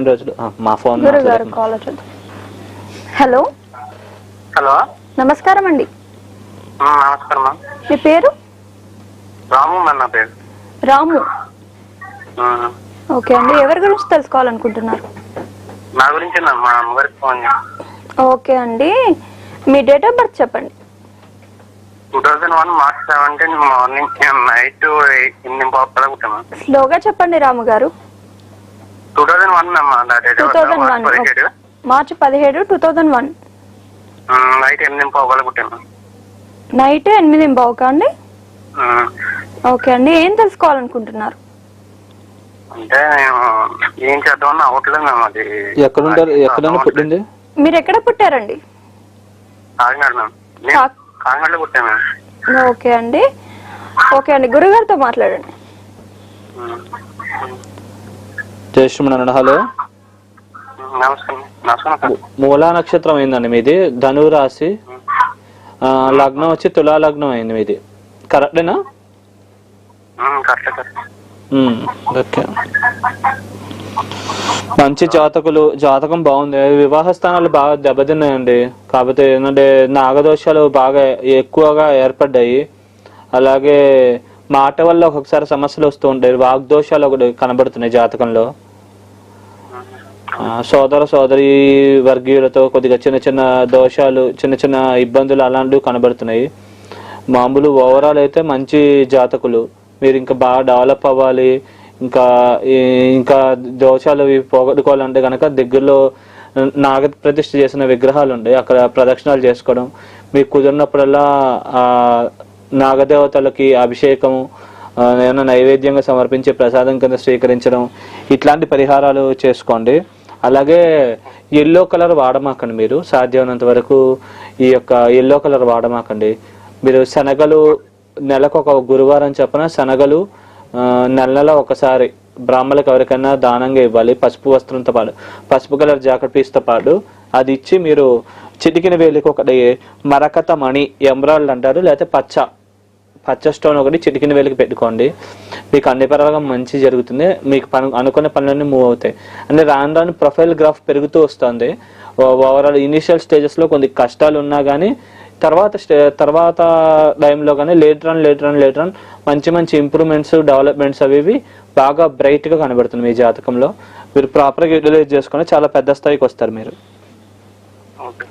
రోజులు మా ఫోన్ గురుగారు కాల్ వచ్చింది. హలో హలో నమస్కారం అండి. నమస్కారం. మీ పేరు? రాము నా పేరు. రాము. ఓకే అండి, ఎవరి గురించి తెలుసుకోవాలనుకుంటున్నారు? నా గురించి మా అమ్మగారికి ఫోన్. ఓకే అండి, మీ డేట్ ఆఫ్ బర్త్ చెప్పండి. 2001 March 17 మార్నింగ్ నైట్ 8:30 పుట్టాను. స్లోగా చెప్పండి రాము గారు. 2001 అమ్మా. మార్చి 17, 2001 నైట్ 8:30 పుట్టాను. నైట్ 8:30 అండి. ఓకే అండి, ఏం తెలుసుకోవాలనుకుంటున్నారు? అంటే నేను ఏం చేద్దామని అవ్వట్లేదు మ్యామ్. అది ఎక్కడ పుట్టింది? మీరు ఎక్కడ పుట్టారండి? కాకినాడ మ్యామ్. కాకినాడలో పుట్టాను మ్యామ్. ఓకే అండి, ఓకే అండి, గురుగారితో మాట్లాడండి. జయశ్రీమన్. హలో, నమస్కారం. మూలా నక్షత్రం అయిందండి మీది, ధనువు రాశి, లగ్నం వచ్చి తులా లగ్నం అయింది మీది, కరెక్టేనా? ఓకే, మంచి జాతకం బాగుంది. వివాహ స్థానాలు బాగా దెబ్బతిన్నాయండి. కాకపోతే ఏంటంటే నాగదోషాలు బాగా ఎక్కువగా ఏర్పడ్డాయి. అలాగే మాట వల్ల ఒక్కొక్కసారి సమస్యలు వస్తూ ఉంటాయి. వాగ్దోషాలు ఒకటి కనబడుతున్నాయి జాతకంలో. సోదరి వర్గీయులతో కొద్దిగా చిన్న చిన్న దోషాలు, చిన్న చిన్న ఇబ్బందులు అలాంటివి కనబడుతున్నాయి. మామూలు ఓవరాల్ అయితే మంచి జాతకులు. మీరు ఇంకా బాగా డెవలప్ అవ్వాలి, ఇంకా దోషాలు పోగొట్టుకోవాలంటే కనుక దగ్గరలో నాగ ప్రతిష్ఠ చేసిన విగ్రహాలు ఉంటాయి, అక్కడ ప్రదక్షిణాలు చేసుకోవడం, మీకు కుదిరినప్పుడల్లా నాగదేవతలకి అభిషేకము, ఏమైనా నైవేద్యంగా సమర్పించి ప్రసాదం కింద స్వీకరించడం, ఇట్లాంటి పరిహారాలు చేసుకోండి. అలాగే ఎల్లో కలర్ వాడమాకండి. మీరు సాధ్యమైనంత వరకు ఈ యొక్క ఎల్లో కలర్ వాడమాకండి. మీరు శనగలు నెలకు ఒక గురువారం చెప్పిన శనగలు నెల ఒకసారి బ్రాహ్మణులకు ఎవరికైనా దానంగా ఇవ్వాలి. పసుపు వస్త్రంతో పాటు, పసుపు కలర్ జాకెట్ పీస్తో పాటు అది ఇచ్చి మీరు చిటికిన వేలికి ఒకటి మరకత మణి, ఎమరాల్డ్ అంటారు, లేకపోతే పచ్చ స్టోన్ ఒకటి చిటికిన వేలికి పెట్టుకోండి. మీకు అన్ని పరంగా మంచి జరుగుతుంది. మీకు అనుకునే పనులన్నీ మూవ్ అవుతాయి. అంటే రాను ప్రొఫైల్ గ్రాఫ్ పెరుగుతూ వస్తుంది. ఓవరాల్ ఇనిషియల్ స్టేజెస్లో కొన్ని కష్టాలు ఉన్నా కానీ తర్వాత టైంలో కానీ లేటర్ ఆన్ మంచి ఇంప్రూవ్మెంట్స్, డెవలప్మెంట్స్ అవి బాగా బ్రైట్గా కనబడుతుంది మీ జాతకంలో. మీరు ప్రాపర్గా యూటిలైజ్ చేసుకొని చాలా పెద్ద స్థాయికి వస్తారు మీరు. ఓకే.